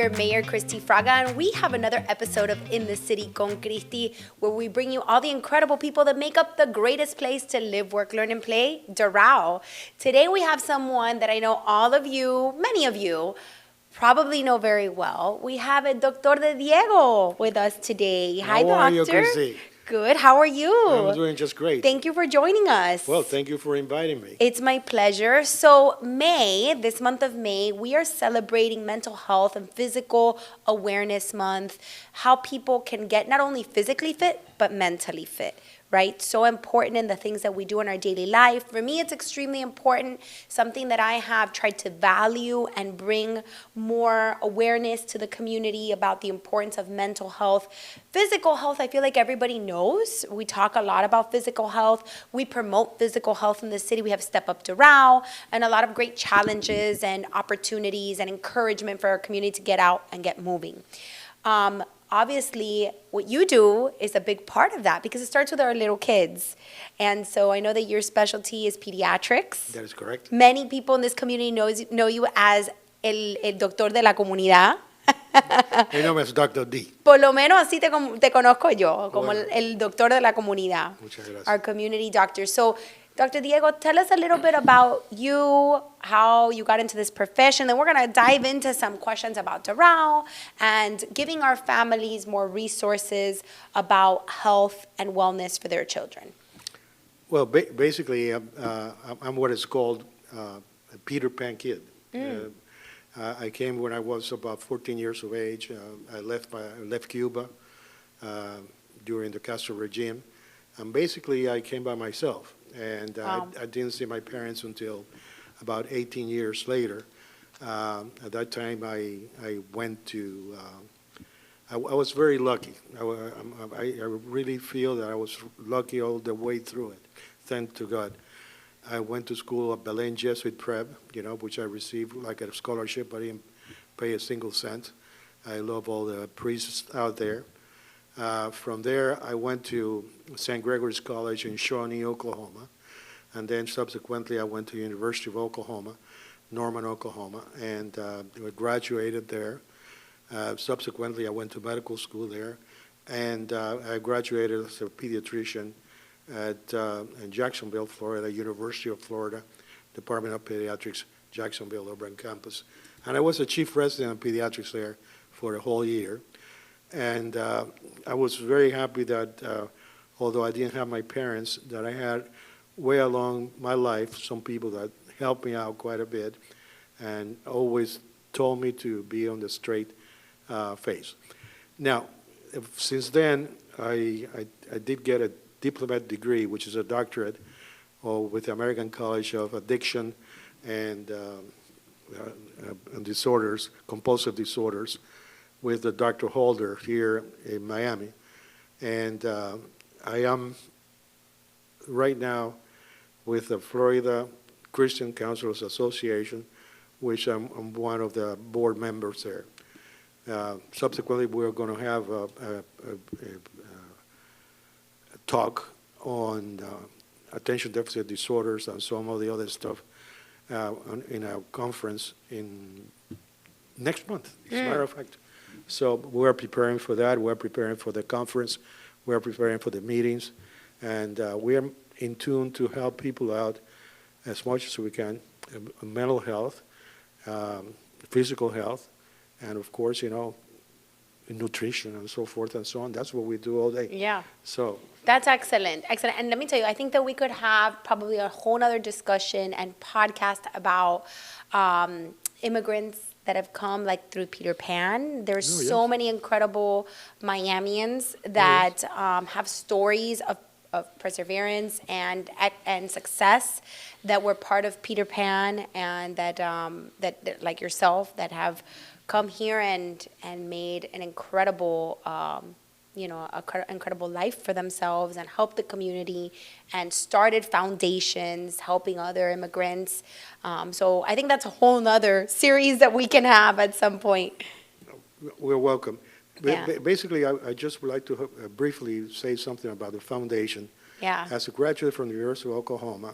your Mayor, CHRISTI Fraga, and we have another episode of In the City con Cristi, where we bring you all the incredible people that make up the greatest place to live, work, learn, and play, Doral. Today we have someone that I know all of you, many of you, probably know very well. We have a Doctor de Diego with us today. Hi, How are you, Doctor. Christy? Good. How are you? I'm doing just great. Thank you for joining us. Well, thank you for inviting me. It's my pleasure. So this month of May, we are celebrating Mental Health and Physical Awareness Month, how people can get not only physically fit, but mentally fit, right? So important in the things that we do in our daily life. For me, it's extremely important, something that I have tried to value and bring more awareness to the community about the importance of mental health. Physical health, I feel like everybody knows. We talk a lot about physical health. We promote physical health in the city. We have Step Up Doral and a lot of great challenges and opportunities and encouragement for our community to get out and get moving. Obviously, what you do is a big part of that because it starts with our little kids. And so I know that your specialty is pediatrics. That is correct. Many people in this community know you as el doctor de la comunidad. Mi nombre es Dr. D. Por lo menos así te conozco yo, como Bueno. el doctor de la comunidad. Muchas gracias. Our community doctor. So, Dr. Diego, tell us a little bit about you, how you got into this profession. Then we're going to dive into some questions about Doral and giving our families more resources about health and wellness for their children. Well, basically, I'm what is called a Peter Pan kid. I came when I was about 14 years of age. I left Cuba during the Castro regime. And basically, I came by myself. And I didn't see my parents until about 18 years later. At that time, I went to, I was very lucky. I really feel that I was lucky all the way through it, thank to God. I went to school at Belen Jesuit Prep, which I received like a scholarship. I didn't pay a single cent. I love all the priests out there. From there, I went to St. Gregory's College in Shawnee, Oklahoma, and then subsequently I went to University of Oklahoma, Norman, Oklahoma, and graduated there. Subsequently, I went to medical school there, and I graduated as a pediatrician in Jacksonville, Florida, University of Florida, Department of Pediatrics, Jacksonville Urban Campus. And I was a chief resident of pediatrics there for a whole year. And I was very happy that, although I didn't have my parents, that I had way along my life some people that helped me out quite a bit and always told me to be on the straight face. Now, since then, I did get a diplomate degree, which is a doctorate with the American College of Addiction and Disorders, Compulsive Disorders, with the Dr. Holder here in Miami. And I am right now with the Florida Christian Counselors Association, which I'm one of the board members there. Subsequently, we're going to have a talk on attention deficit disorders and some of the other stuff in a conference in next month, as a matter of fact. So we're preparing for that. We're preparing for the conference. We're preparing for the meetings. And we're in tune to help people out as much as we can, mental health, physical health, and of course, nutrition and so forth and so on. That's what we do all day. Yeah. So that's excellent. Excellent. And let me tell you, I think that we could have probably a whole other discussion and podcast about immigrants that have come like through Peter Pan. There's so many incredible Miamians that have stories of perseverance and success that were part of Peter Pan, and that like yourself, that have come here and made an incredible incredible life for themselves and helped the community and started foundations helping other immigrants. So I think that's a whole nother series that we can have at some point. we're welcome. Yeah. Basically, I just would like to briefly say something about the foundation. Yeah. As a graduate from the University of Oklahoma,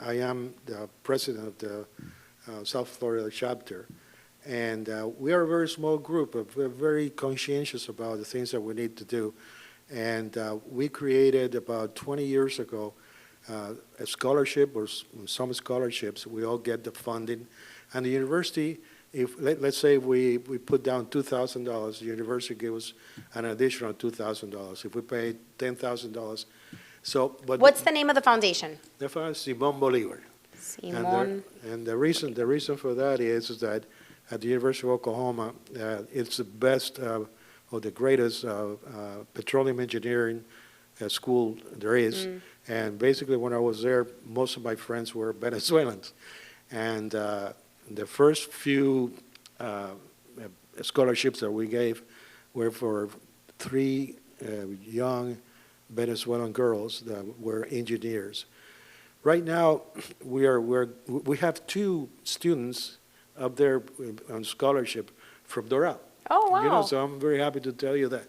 I am the president of the South Florida chapter, And we are a very small group, but we're very conscientious about the things that we need to do. And we created about 20 years ago a scholarship or some scholarships. We all get the funding. And the university, if let's say we put down $2,000, the university gives us an additional $2,000. If we pay $10,000, so but What's the name of the foundation? the fund is Simón Bolívar. Simón. And the reason for that is that at the University of Oklahoma, it's the best or the greatest petroleum engineering school there is. And basically, when I was there, most of my friends were Venezuelans. And the first few scholarships that we gave were for 3 young Venezuelan girls that were engineers. Right now, we have 2 students up there on scholarship from Doral. Oh, wow. So I'm very happy to tell you that.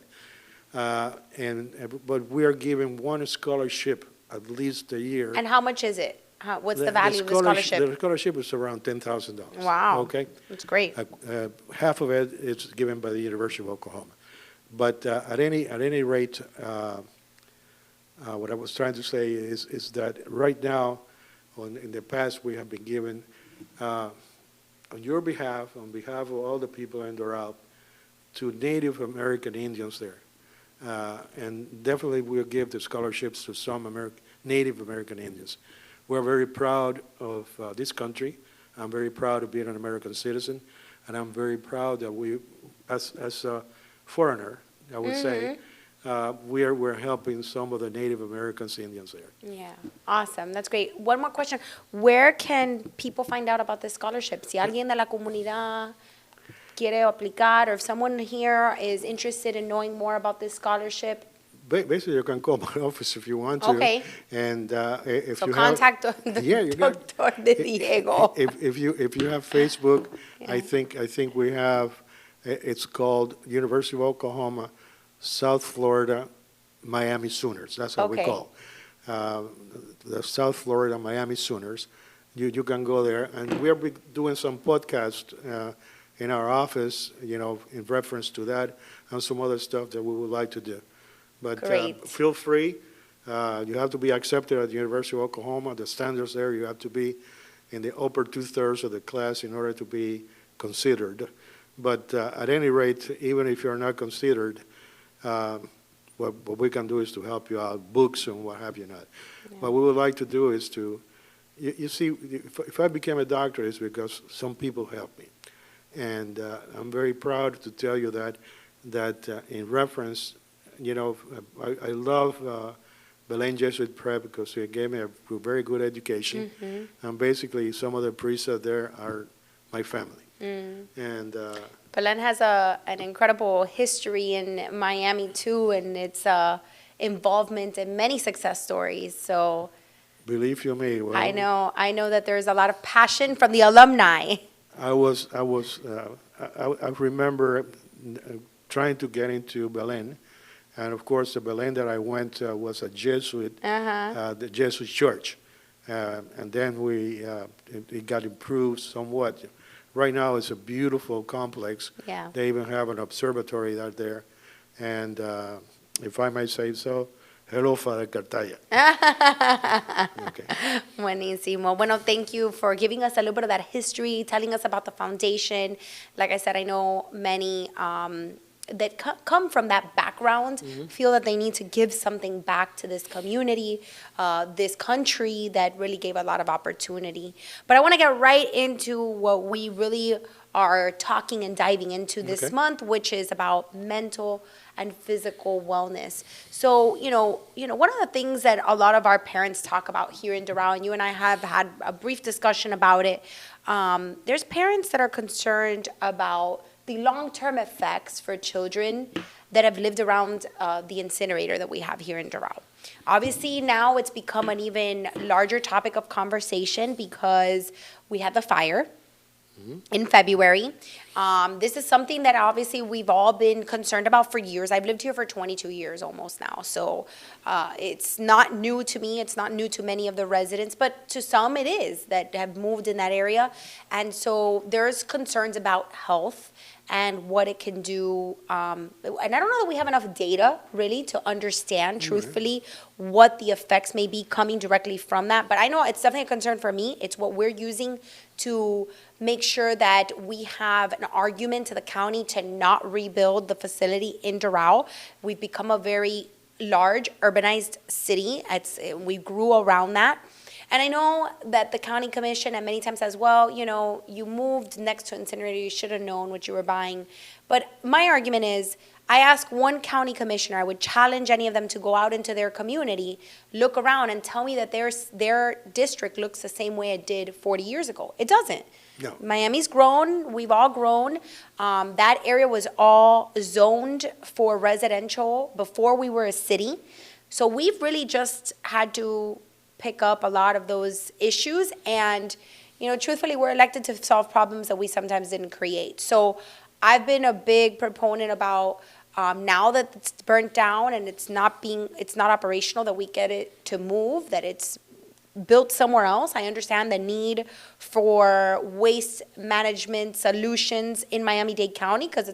But we are giving 1 scholarship at least a year. And how much is it? What's the value of the scholarship? The scholarship is around $10,000. Wow. Okay. That's great. Half of it is given by the University of Oklahoma. But at any rate, what I was trying to say is that right now, in the past, we have been given, on your behalf, on behalf of all the people in Doral, to Native American Indians there. And definitely we'll give the scholarships to some Native American Indians. We're very proud of this country. I'm very proud of being an American citizen. And I'm very proud that we, as a foreigner, I would say, we're helping some of the Native Americans, Indians there. Yeah, awesome. That's great. One more question. Where can people find out about this scholarship? Si alguien de la comunidad quiere aplicar, or if someone here is interested in knowing more about this scholarship. Basically, you can call my office if you want to. Okay. And if So you contact the Doctor de Diego. If you have Facebook, Yeah. I think we have. It's called University of Oklahoma, South Florida, Miami Sooners. That's what we Okay. call the South Florida Miami Sooners. You can go there, and we're doing some podcast in our office, in reference to that, and some other stuff that we would like to do. But Great. feel free. You have to be accepted at the University of Oklahoma. The standards there, you have to be in the upper 2/3 of the class in order to be considered. But at any rate, even if you're not considered, what we can do is to help you out, books and what have you not. Yeah. What we would like to do is to, you see, if I became a doctor, it's because some people helped me. And I'm very proud to tell you that in reference, I love Belen Jesuit Prep because it gave me a very good education. And basically, some of the priests out there are my family. And Belen has an incredible history in Miami too, and its involvement in many success stories. So believe you me, well, I know that there's a lot of passion from the alumni. I remember trying to get into Belen, and of course the Belen that I went was a Jesuit, the Jesuit church, and then it got improved somewhat. Right now it's a beautiful complex. Yeah. They even have an observatory out there, and if I may say so, hello, Father Cartaya. Okay. Buenísimo. Bueno, thank you for giving us a little bit of that history, telling us about the foundation. Like I said, I know many that come from that background feel that they need to give something back to this community, this country that really gave a lot of opportunity. But I want to get right into what we really are talking and diving into this Okay. month, which is about mental and physical wellness. So, one of the things that a lot of our parents talk about here in Doral, and you and I have had a brief discussion about it, there's parents that are concerned about the long-term effects for children that have lived around the incinerator that we have here in Doral. Obviously, now it's become an even larger topic of conversation because we had the fire in February, This is something that obviously we've all been concerned about for years. I've lived here for 22 years almost now, so it's not new to me. It's not new to many of the residents, but to some it is that have moved in that area. And so there's concerns about health and what it can do. And I don't know that we have enough data really to understand truthfully what the effects may be coming directly from that. But I know it's definitely a concern for me. It's what we're using to make sure that we have an argument to the county to not rebuild the facility in Doral. We've become a very large urbanized city. We grew around that. And I know that the county commission and many times says, well, you moved next to incinerator, you should have known what you were buying. But my argument is, I ask one county commissioner, I would challenge any of them to go out into their community, look around and tell me that their district looks the same way it did 40 years ago. It doesn't. No. Miami's grown, we've all grown. That area was all zoned for residential before we were a city. So we've really just had to pick up a lot of those issues, and truthfully, we're elected to solve problems that we sometimes didn't create. So I've been a big proponent about now that it's burnt down and it's not operational, that we get it to move, that it's built somewhere else. I understand the need for waste management solutions in Miami-Dade County because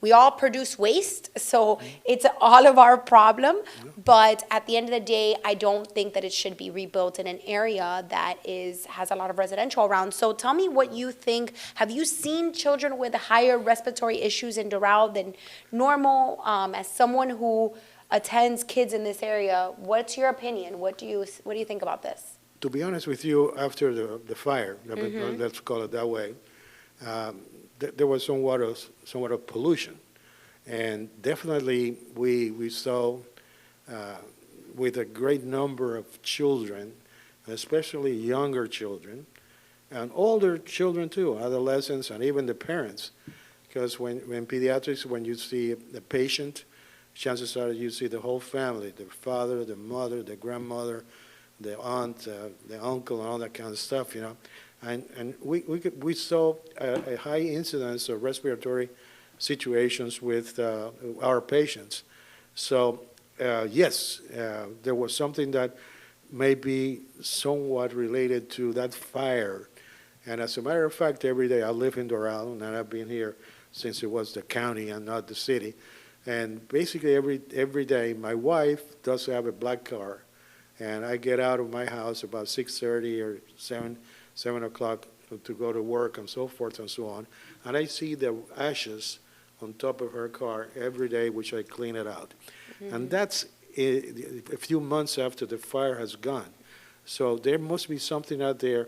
we all produce waste, so it's all of our problem. But at the end of the day, I don't think that it should be rebuilt in an area that has a lot of residential around. So tell me what you think. Have you seen children with higher respiratory issues in Doral than normal? As someone who attends kids in this area, what's your opinion? What do you think about this? To be honest with you, after the fire, let's call it that way, there was somewhat of pollution. And definitely we saw with a great number of children, especially younger children, and older children too, adolescents, and even the parents. Because when pediatrics, when you see the patient, chances are you see the whole family, the father, the mother, the grandmother, the aunt, the uncle, and all that kind of stuff, And we saw a high incidence of respiratory situations with our patients. So yes, there was something that may be somewhat related to that fire. And as a matter of fact, every day I live in Doral, and I've been here since it was the county and not the city. And basically every day, my wife does have a black car, and I get out of my house about 6:30 or 7 o'clock to go to work and so forth and so on. And I see the ashes on top of her car every day, which I clean it out. And that's a few months after the fire has gone. So there must be something out there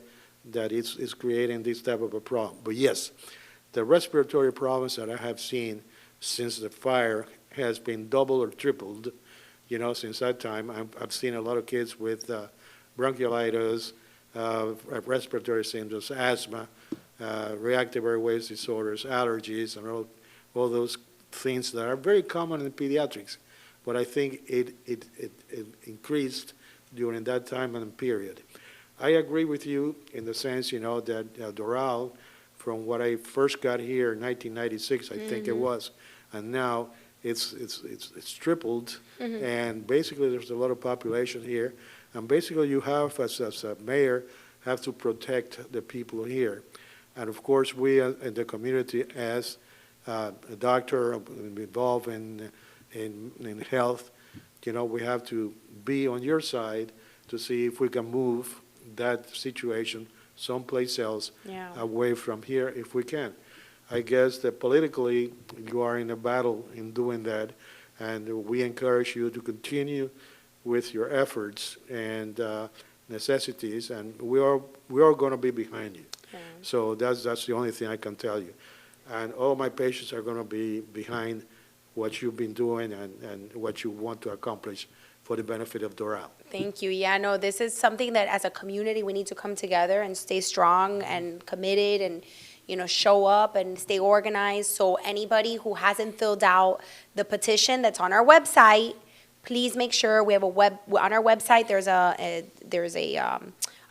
that is creating this type of a problem. But yes, the respiratory problems that I have seen since the fire has been doubled or tripled, since that time. I've seen a lot of kids with bronchiolitis, respiratory symptoms, asthma, reactive airways disorders, allergies, and all those things that are very common in pediatrics. But I think it increased during that time and period. I agree with you in the sense, that Doral, from what I first got here in 1996, I think it was, and now it's tripled, and basically there's a lot of population here. And basically you have, as a mayor, have to protect the people here. And of course, we in the community, as a doctor involved in health, we have to be on your side to see if we can move that situation someplace else away from here if we can. I guess that politically you are in a battle in doing that, and we encourage you to continue with your efforts and necessities, and we are going to be behind you. So that's the only thing I can tell you. And all my patients are going to be behind what you've been doing and what you want to accomplish for the benefit of Doral. Thank you. Yeah, no, this is something that as a community we need to come together and stay strong and committed and show up and stay organized. So anybody who hasn't filled out the petition that's on our website, please make sure we have on our website. There's a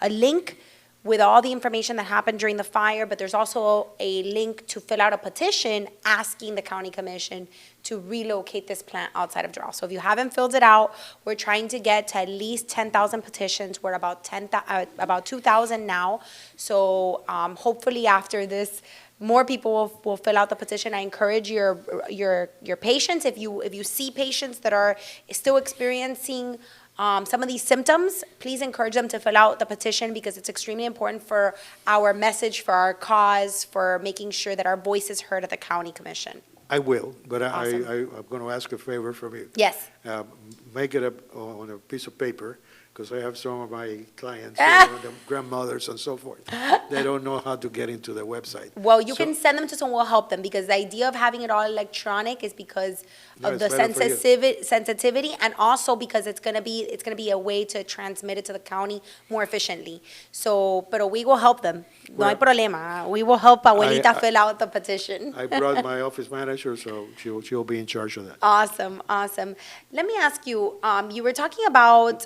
link with all the information that happened during the fire, but there's also a link to fill out a petition asking the county commission to relocate this plant outside of Doral. So if you haven't filled it out, we're trying to get to at least 10,000 petitions. We're about 2,000 now. So hopefully after this, more people will fill out the petition. I encourage your patients, if you see patients that are still experiencing some of these symptoms, please encourage them to fill out the petition, because it's extremely important for our message, for our cause, for making sure that our voice is heard at the county commission. I will, but Awesome. I'm going to ask a favor from you. Yes. Make it up on a piece of paper, because I have some of my clients, the grandmothers and so forth. They don't know how to get into the website. Well, you can send them to someone who will help them, because the idea of having it all electronic is because of the sensitivity, and also because it's gonna be a way to transmit it to the county more efficiently. So, pero we will help them. No hay problema. We will help Abuelita fill out the petition. I brought my office manager, so she'll be in charge of that. Awesome, awesome. Let me ask you, you were talking about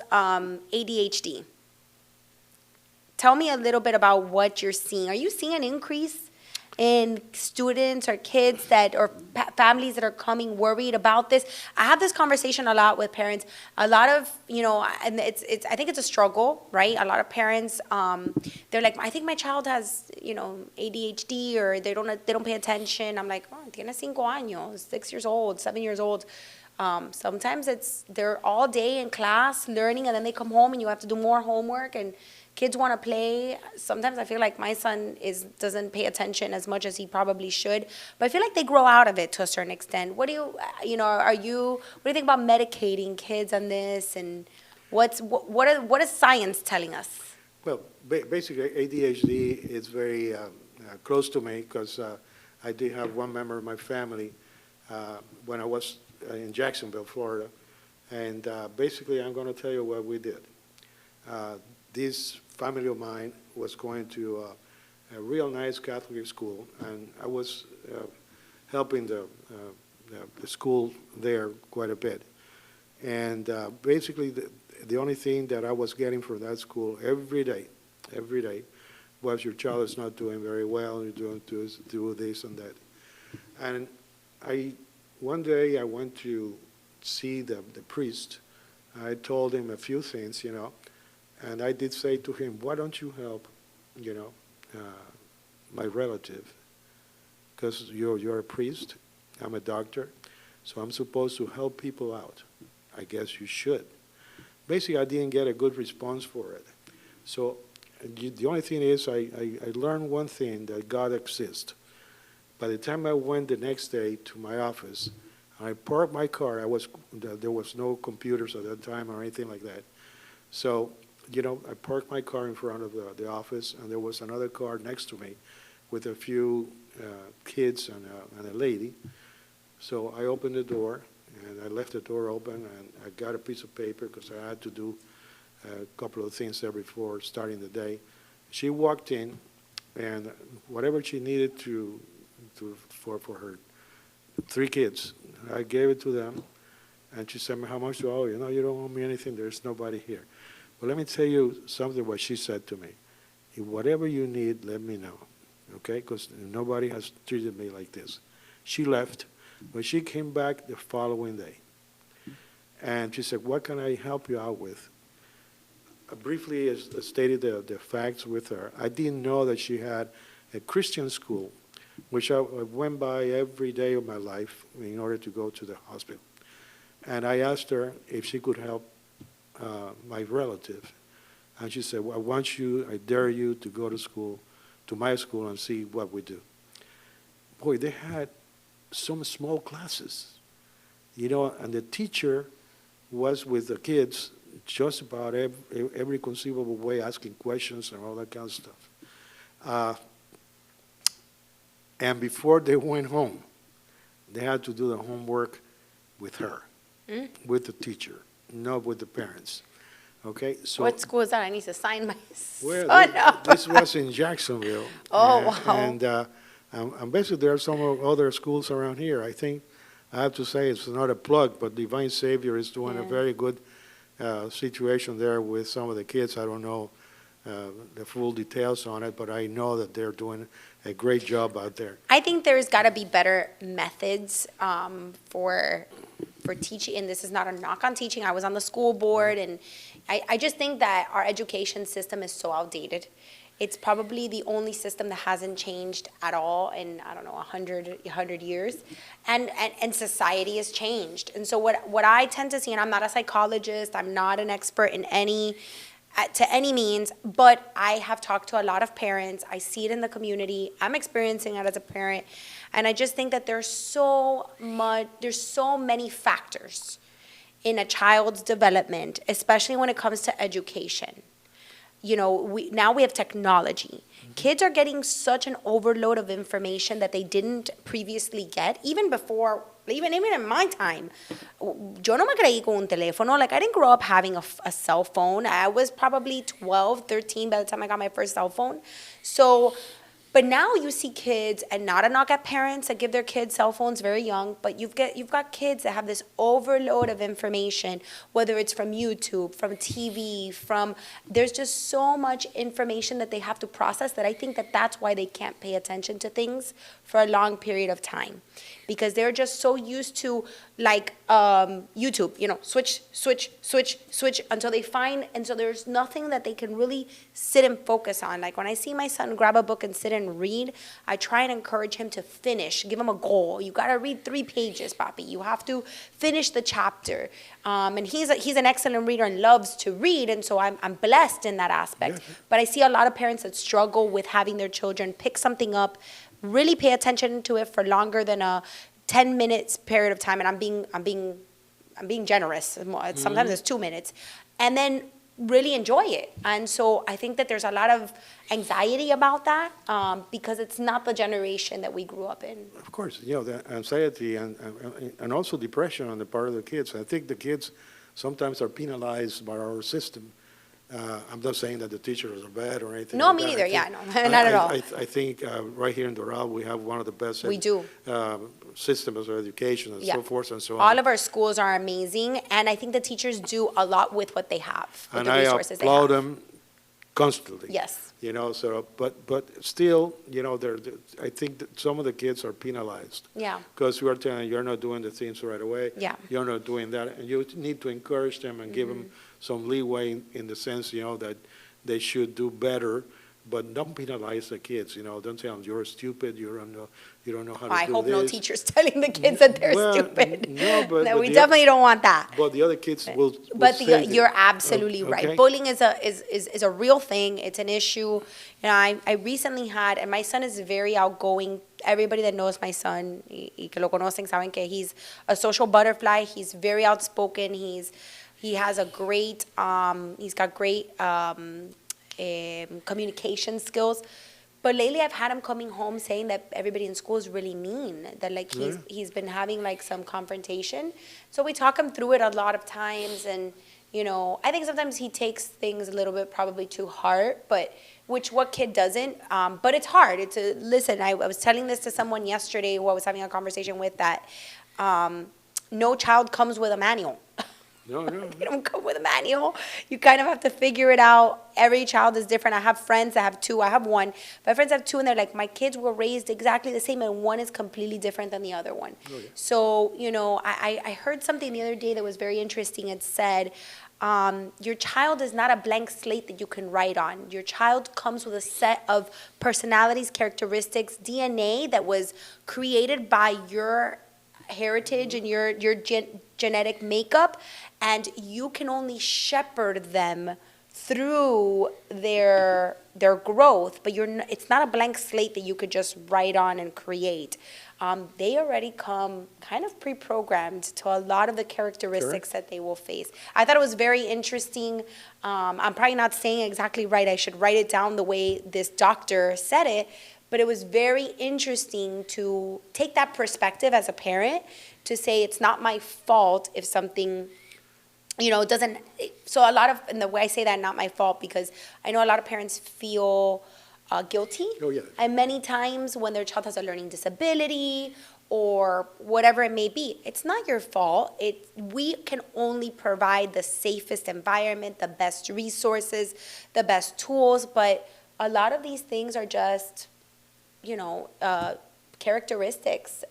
ADHD. Tell me a little bit about what you're seeing. Are you seeing an increase in students or kids or families that are coming worried about this? I have this conversation a lot with parents. A lot of, and I think it's a struggle, right? A lot of parents, they're like, I think my child has, ADHD, or they don't pay attention. I'm like, oh, tiene 5 años, 6 years old, 7 years old. Sometimes they're all day in class learning, and then they come home and you have to do more homework, and kids want to play. Sometimes I feel like my son doesn't pay attention as much as he probably should, but I feel like they grow out of it to a certain extent. What do you think about medicating kids on this, and what is science telling us? Well, basically ADHD is very close to me, because I did have one member of my family when I was in Jacksonville, Florida, and basically I'm going to tell you what we did. This family of mine was going to a real nice Catholic school, and I was helping the school there quite a bit. And basically the only thing that I was getting from that school every day, was your child is not doing very well, you're doing do this and that. And one day I went to see the priest. I told him a few things, and I did say to him, why don't you help, my relative? Because you're a priest, I'm a doctor, so I'm supposed to help people out. I guess you should. Basically, I didn't get a good response for it. So the only thing is I learned one thing, that God exists. By the time I went the next day to my office, I parked my car. There was no computers at that time or anything like that. So, I parked my car in front of the office, and there was another car next to me with a few kids and a lady. So I opened the door, and I left the door open, and I got a piece of paper, because I had to do a couple of things there before starting the day. She walked in, and whatever she needed for her 3 kids, I gave it to them, and she said, how much do I owe you? No, you don't owe me anything. There's nobody here. Well, let me tell you something what she said to me. If whatever you need, let me know, okay? Because nobody has treated me like this. She left, but she came back the following day. And she said, what can I help you out with? I briefly stated the facts with her. I didn't know that she had a Christian school, which I went by every day of my life in order to go to the hospital. And I asked her if she could help my relative. And she said, well, I dare you to go to my school and see what we do. Boy, they had some small classes, and the teacher was with the kids just about every conceivable way, asking questions and all that kind of stuff. And before they went home, they had to do the homework with her, with the teacher, not with the parents. Okay, so what school is that? I need to sign my this was in Jacksonville. Oh, wow. And basically there are some other schools around here. I think I have to say it's not a plug, but Divine Savior is doing a very good situation there with some of the kids. I don't know the full details on it, but I know that they're doing a great job out there. I think there's got to be better methods for teaching, and this is not a knock on teaching. I was on the school board, and I just think that our education system is so outdated. It's probably the only system that hasn't changed at all in, I don't know, 100 years. And society has changed. And so what I tend to see, and I'm not a psychologist, I'm not an expert in to any means, but I have talked to a lot of parents. I see it in the community. I'm experiencing it as a parent. And I just think that there's so many factors in a child's development, especially when it comes to education. Now we have technology. Kids are getting such an overload of information that they didn't previously get, even in my time. Yo no me creí con un teléfono. Like, I didn't grow up having a cell phone. I was probably 12, 13 by the time I got my first cell phone. So, but now you see kids, and not a knock at parents that give their kids cell phones very young, but you've got kids that have this overload of information, whether it's from YouTube, from TV, there's just so much information that they have to process that I think that's why they can't pay attention to things for a long period of time. Because they're just so used to, like, YouTube, switch until they find, and so there's nothing that they can really sit and focus on. Like, when I see my son grab a book and sit and read, I try and encourage him to finish, give him a goal. You gotta read 3 pages, papi. You have to finish the chapter. And he's an excellent reader and loves to read, and so I'm blessed in that aspect. Yeah. But I see a lot of parents that struggle with having their children pick something up, really pay attention to it for longer than a 10 minutes period of time, and I'm being generous. Sometimes it's 2 minutes, and then really enjoy it. And so I think that there's a lot of anxiety about that because it's not the generation that we grew up in. Of course, the anxiety and also depression on the part of the kids. I think the kids sometimes are penalized by our system. I'm not saying that the teachers are bad or anything. No, like me that. neither. Not at all. I think right here in Doral we have one of the best systems of education and so forth and so on. All of our schools are amazing, and I think the teachers do a lot with what they have, with the resources they have. And I applaud them constantly. Yes. But still, I think that some of the kids are penalized. Yeah. Because we are telling them, you're not doing the things right away. Yeah. You're not doing that, and you need to encourage them and give them some leeway in the sense, that they should do better, but don't penalize the kids. Don't tell them you're stupid. You don't know how to do this. I hope no teacher's telling the kids that they're stupid. No, but no, we definitely don't want that. But the other kids will. But you're absolutely right. Bullying is a real thing. It's an issue. I recently had, and my son is very outgoing. Everybody that knows my son, y que lo conocen, saben que he's a social butterfly. He's very outspoken. He has he's got great communication skills. But lately I've had him coming home saying that everybody in school is really mean, that like he's been having like some confrontation. So we talk him through it a lot of times, and I think sometimes he takes things a little bit probably too hard, but what kid doesn't? But it's hard. Listen, I was telling this to someone yesterday who I was having a conversation with, that no child comes with a manual. No. They don't come with a manual. You kind of have to figure it out. Every child is different. I have friends that have 2. I have 1. My friends have 2, and they're like, my kids were raised exactly the same, and one is completely different than the other one. Oh, yeah. So, I heard something the other day that was very interesting. It said, your child is not a blank slate that you can write on. Your child comes with a set of personalities, characteristics, DNA that was created by your heritage and your genetic makeup, and you can only shepherd them through their growth, but it's not a blank slate that you could just write on and create. They already come kind of pre-programmed to a lot of the characteristics that they will face. I thought it was very interesting. I'm probably not saying exactly right. I should write it down the way this doctor said it, but it was very interesting to take that perspective as a parent to say it's not my fault if something, doesn't. So a lot of, and the way I say that, not my fault, because I know a lot of parents feel guilty. Oh, yeah. And many times when their child has a learning disability or whatever it may be. It's not your fault. We can only provide the safest environment, the best resources, the best tools, but a lot of these things are just, characteristics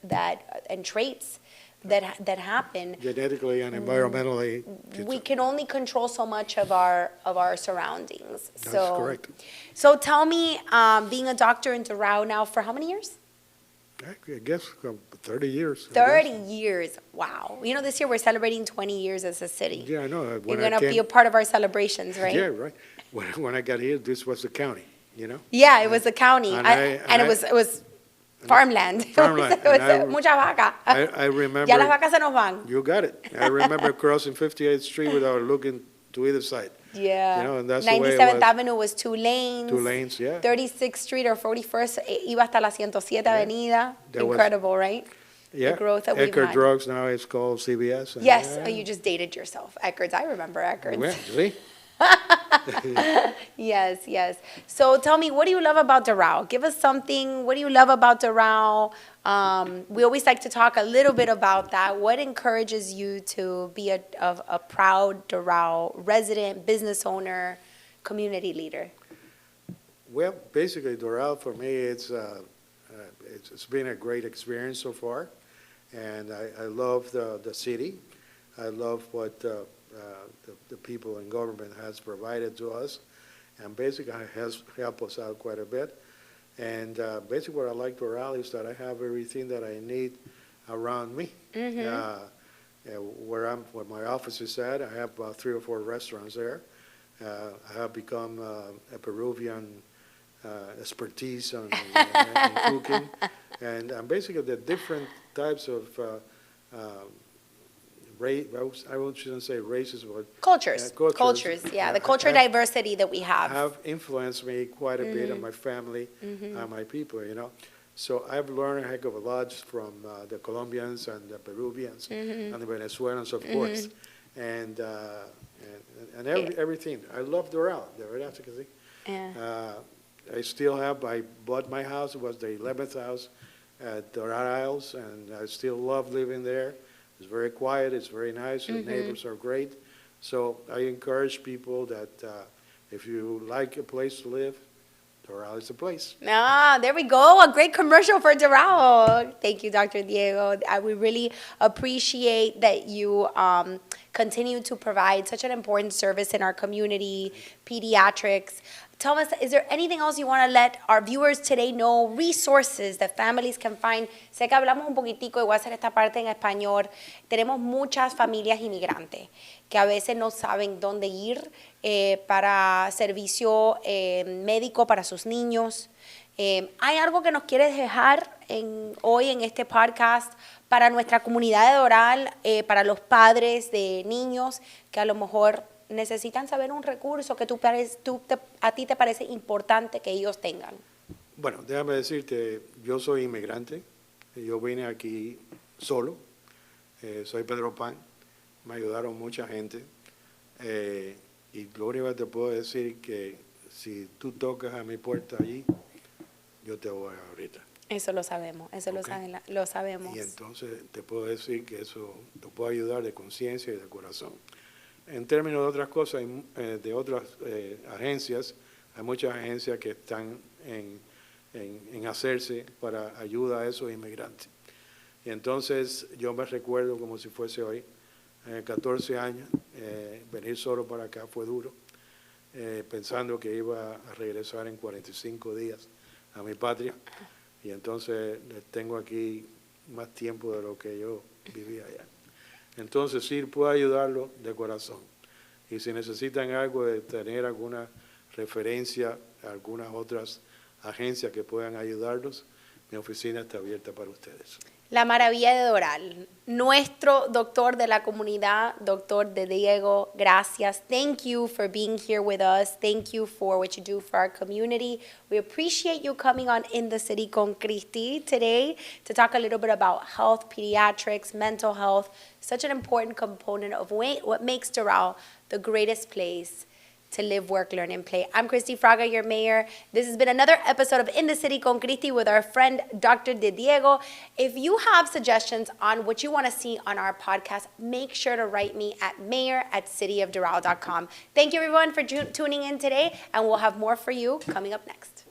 and traits that happen. Genetically and environmentally. We can only control so much of our surroundings. That's correct. So tell me, being a doctor in Doral now for how many years? I guess 30 years. 30 years. Wow. This year we're celebrating 20 years as a city. Yeah, I know. You're going to be a part of our celebrations, right? Yeah, right. When I got here, this was the county, Yeah, it was a county. And it was farmland. Farmland. It was mucha vaca. I remember. Ya las vacas se nos van. You got it. I remember crossing 58th Street without looking to either side. Yeah. And that's the way it 97th was. Avenue was 2 lanes. 2 lanes, yeah. 36th Street or 41st iba hasta la 107 Avenida. Incredible, right? Yeah. The growth that we've Eckerd had. Drugs, now it's called CVS. Yes, you just dated yourself. Eckerd's, I remember Eckerd's. Well, see? Yes. So tell me, what do you love about Doral? Give us something. What do you love about Doral? We always like to talk a little bit about that. What encourages you to be a proud Doral resident, business owner, community leader? Well, basically, Doral, for me, it's been a great experience so far. And I love the city. I love what the people in government has provided to us, and basically has helped us out quite a bit. And basically what I like Doral is that I have everything that I need around me. Where my office is at, I have about 3 or 4 restaurants there. I have become a Peruvian expertise in cooking, and basically the different types of I shouldn't say races, but cultures. Yeah, the culture diversity that we have influenced me quite a bit, and my family, and my people. So I've learned a heck of a lot from the Colombians and the Peruvians and the Venezuelans, of course, and everything. I love Doral, the verdad que sí. I still have. I bought my house. It was the 11th house at Doral Isles, and I still love living there. It's very quiet. It's very nice. The neighbors are great. So I encourage people that if you like a place to live, Doral is the place. There we go. A great commercial for Doral. Thank you, Dr. Diego. We really appreciate that you continue to provide such an important service in our community, pediatrics. Tell us, is there anything else you want to let our viewers today know, resources that families can find? Sé que hablamos un poquitico, y voy a hacer esta parte en español. Tenemos muchas familias inmigrantes que a veces no saben dónde ir para servicio médico para sus niños. ¿Hay algo que nos quieres dejar hoy en este podcast para nuestra comunidad de Doral, para los padres de niños que a lo mejor necesitan saber un recurso que a ti te parece importante que ellos tengan? Bueno, déjame decirte, yo soy inmigrante, yo vine aquí solo, soy Pedro Pan, me ayudaron mucha gente, y lo único que te puedo decir que si tú tocas a mi puerta allí, yo te voy a ahorita. Eso lo sabemos, lo sabemos. Y entonces te puedo decir que eso te puede ayudar de conciencia y de corazón. En términos de otras cosas, de otras agencias, hay muchas agencias que están en hacerse para ayuda a esos inmigrantes. Y entonces yo me recuerdo como si fuese hoy, 14 años, venir solo para acá fue duro, pensando que iba a regresar en 45 días a mi patria. Y entonces tengo aquí más tiempo de lo que yo vivía allá. Entonces sí, puedo ayudarlo de corazón. Y si necesitan algo, de tener alguna referencia a algunas otras agencias que puedan ayudarlos, mi oficina está abierta para ustedes. La maravilla de Doral. Nuestro doctor de la comunidad, Dr. Diego, gracias. Thank you for being here with us. Thank you for what you do for our community. We appreciate you coming on In the City con Cristi today to talk a little bit about health, pediatrics, mental health, such an important component of what makes Doral the greatest place to live, work, learn, and play. I'm Christi Fraga, your mayor. This has been another episode of In the City con Christi with our friend Dr. De Diego. If you have suggestions on what you want to see on our podcast, make sure to write me at mayor@cityofdoral.com. Thank you, everyone, for tuning in today, and we'll have more for you coming up next.